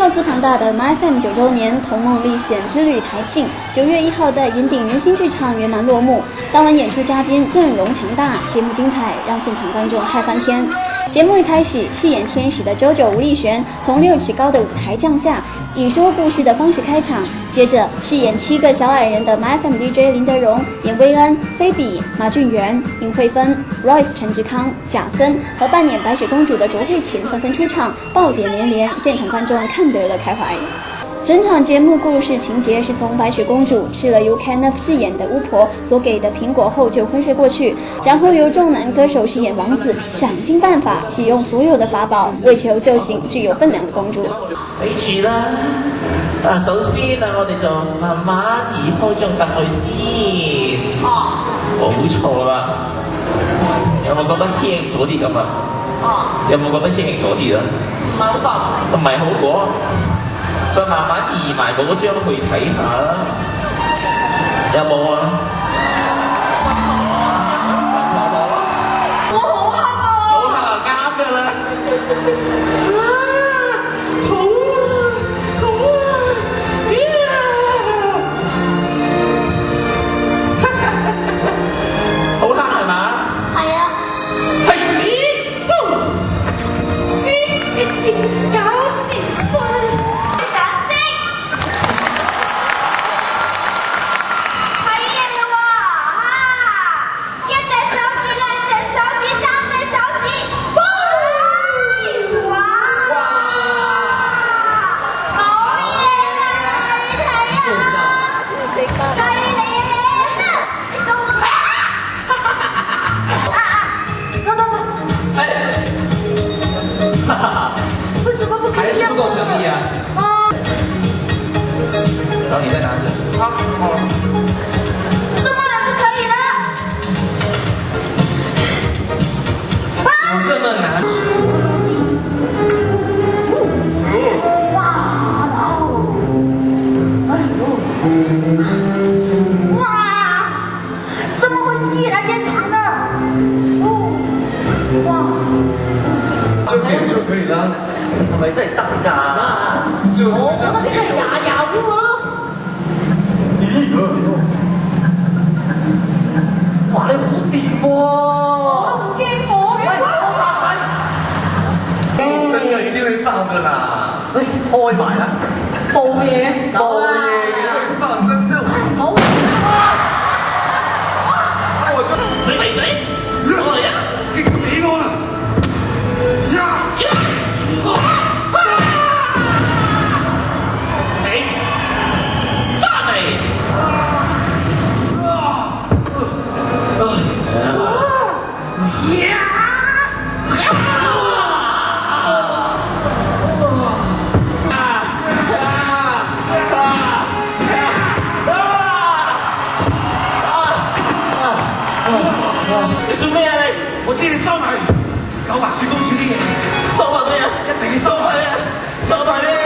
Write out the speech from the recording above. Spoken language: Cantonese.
貌似庞大的 MyFM 9周年同梦历险之旅台庆，9月1号在云顶圆心剧场圆满落幕。当晚演出嘉宾阵容强大，节目精彩，让现场观众嗨翻天。节目一开始，饰演天使的JoJo吴丽璇从6尺高的舞台降下，以说故事的方式开场。接着，饰演7个小矮人的 MyFM DJ 林德荣、严威恩、菲比、马俊元、尹慧芬、Royce 陈志康、贾森和扮演白雪公主的卓慧琴纷纷出场，爆点连连，现场观众看得乐开怀。整场节目故事情节是从白雪公主吃了由 Kenneth 饰演的巫婆所给的苹果后就昏睡过去，然后由众男歌手饰演王子想尽辦法使用所有的法寶，為求救醒具有分量的公主。睇住啦，首先我哋就慢慢移開張凳去先。冇錯啦，有冇覺得輕咗啲咁啊？有冇覺得輕咗啲啊？唔係好過。再慢慢移埋嗰張去睇下，有冇啊？我好黑啊！好黑啊，啱㗎啦！好黑係嘛？係啊。係搞掂晒。还是不够诚意啊！然后你再拿着。好，好了。这么难不可以呢？有这么难？哇，怎么会既然变长的？就可以了。係咪真係得㗎？我覺得你真係牙烏咯！哇！你好掂喎！我唔見火嘅。新嘅已經去翻㗎啦！喂，開埋啦！冇嘢，走啦！放生肉！好！死肥仔，過嚟啊！激死我啦！你做咩啊你？我知你收埋九白雪公主啲嘢，收埋咩啊？一定要收埋咩啊？收埋咩？